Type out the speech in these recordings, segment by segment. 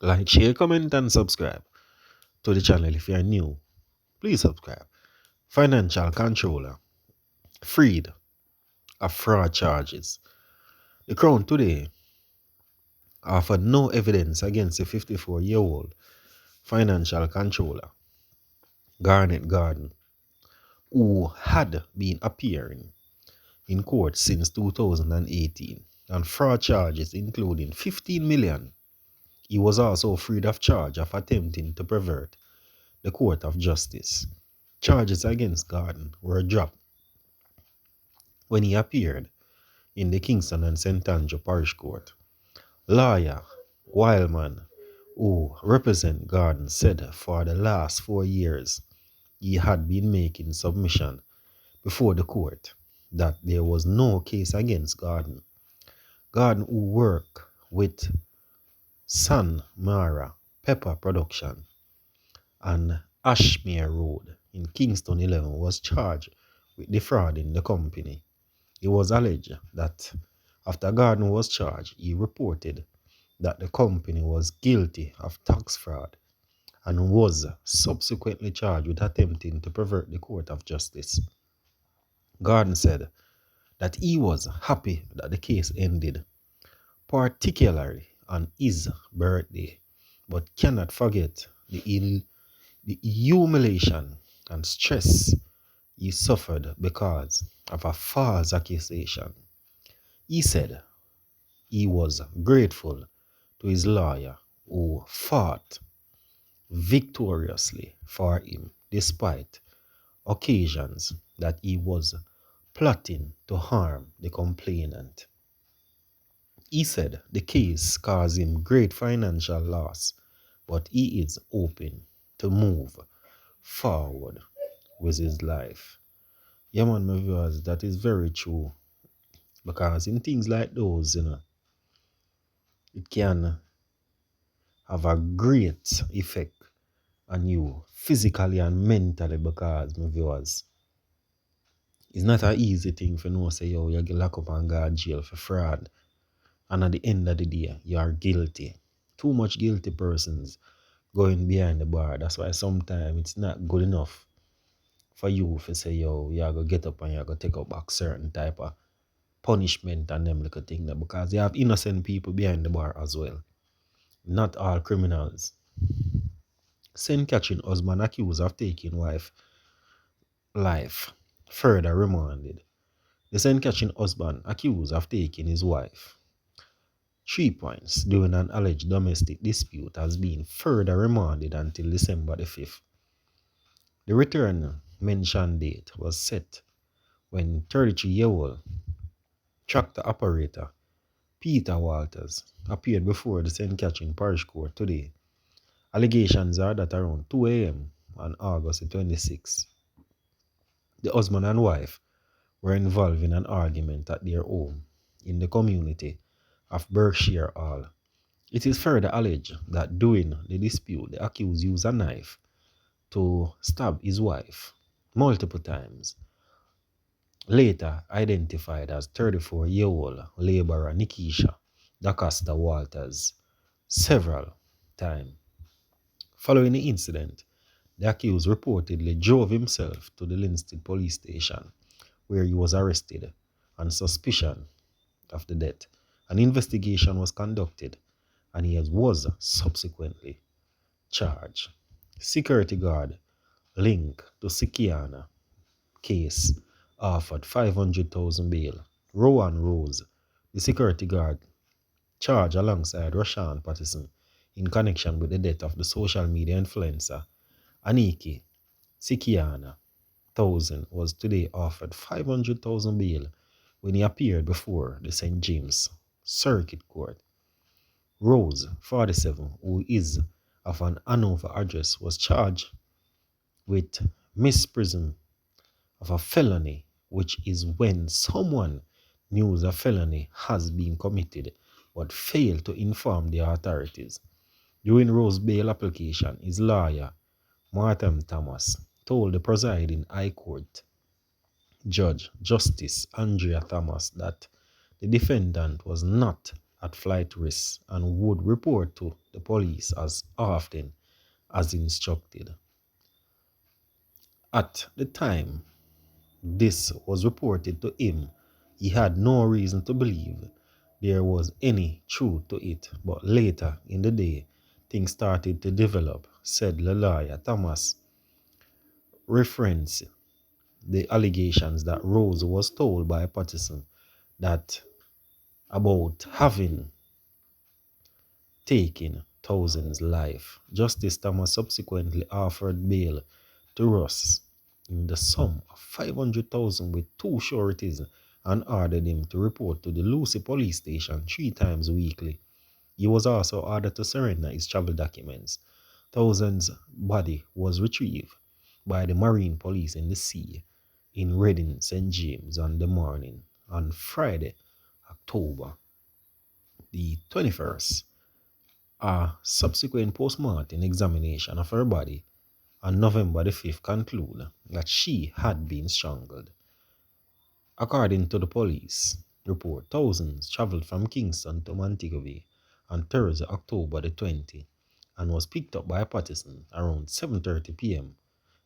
Like, share, comment, and subscribe to the channel if you are new. Please subscribe. Financial controller freed of fraud charges. The Crown today offered no evidence against the 54-year-old financial controller, Garnet Garden, who had been appearing in court since 2018 on fraud charges including 15 million. He was also freed of charge of attempting to pervert the court of justice. Charges against Garden were dropped when he appeared in the Kingston and St. Andrew Parish Court. Lawyer Wildman, who represent Garden, said for the last 4 years he had been making submission before the court that there was no case against Garden. Garden, who worked with San Mara Pepper Production and Ashmere Road in Kingston 11, was charged with defrauding the company. It was alleged that after Garden was charged, he reported that the company was guilty of tax fraud and was subsequently charged with attempting to pervert the court of justice. Garden said that he was happy that the case ended, particularly on his birthday, but cannot forget the humiliation and stress he suffered because of a false accusation. He said he was grateful to his lawyer who fought victoriously for him despite occasions that he was plotting to harm the complainant. He said the case caused him great financial loss, but he is open to move forward with his life. Yeah, man, my viewers, that is very true. Because in things like those, it can have a great effect on you physically and mentally because, my viewers, it's not an easy thing for no say, yo, you get locked up and go to jail for fraud. And at the end of the day, you are guilty. Too much guilty persons going behind the bar. That's why sometimes it's not good enough for you to say, yo, you're going to get up and you're going to take up back certain type of punishment and them little thing there because you have innocent people behind the bar as well. Not all criminals. Sen catching husband accused of taking wife life further remanded. The sen catching husband accused of taking his wife 3 points during an alleged domestic dispute has been further remanded until December the 5th. The return mentioned date was set when 33-year-old tractor operator Peter Walters appeared before the St. Catherine Parish Court today. Allegations are that around 2 a.m. on August 26, the husband and wife were involved in an argument at their home in the community of Berkshire Hall. It is further alleged that during the dispute, the accused used a knife to stab his wife multiple times. Later identified as 34-year-old laborer Nikisha DaCosta Walters several times. Following the incident, the accused reportedly drove himself to the Linstead police station where he was arrested on suspicion of the death. An investigation was conducted and he was subsequently charged. Security guard linked to Sikiana case offered 500,000 bail. Rowan Rose, the security guard charged alongside Rashawn Patterson in connection with the death of the social media influencer Aniki Sikiana, 1,000, was today offered 500,000 bail when he appeared before the St. James Circuit Court. Rose, 47, who is of an Hanover address, was charged with misprision of a felony, which is when someone knows a felony has been committed but failed to inform the authorities. During Rose's bail application, his lawyer, Martin Thomas, told the presiding High Court Judge Justice Andrea Thomas that the defendant was not at flight risks and would report to the police as often as instructed. At the time this was reported to him, he had no reason to believe there was any truth to it, but later in the day, things started to develop, said the lawyer Thomas, reference the allegations that Rose was told by Patterson that about having taken thousands' life. Justice Thomas subsequently offered bail to Ross in the sum of 500,000 with two sureties and ordered him to report to the Lucy police station 3 times weekly. He was also ordered to surrender his travel documents. Thousands' body was retrieved by the Marine Police in the sea in Reading, St. James on the morning on Friday, October the 21st. A subsequent post-mortem examination of her body on November the 5th concluded that she had been strangled. According to the police report, thousands traveled from Kingston to Montego on Thursday, October the 20th, and was picked up by Patterson around 7:30 p.m.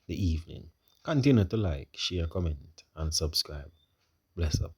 the evening. Continue to like, share, comment, and subscribe. Bless up.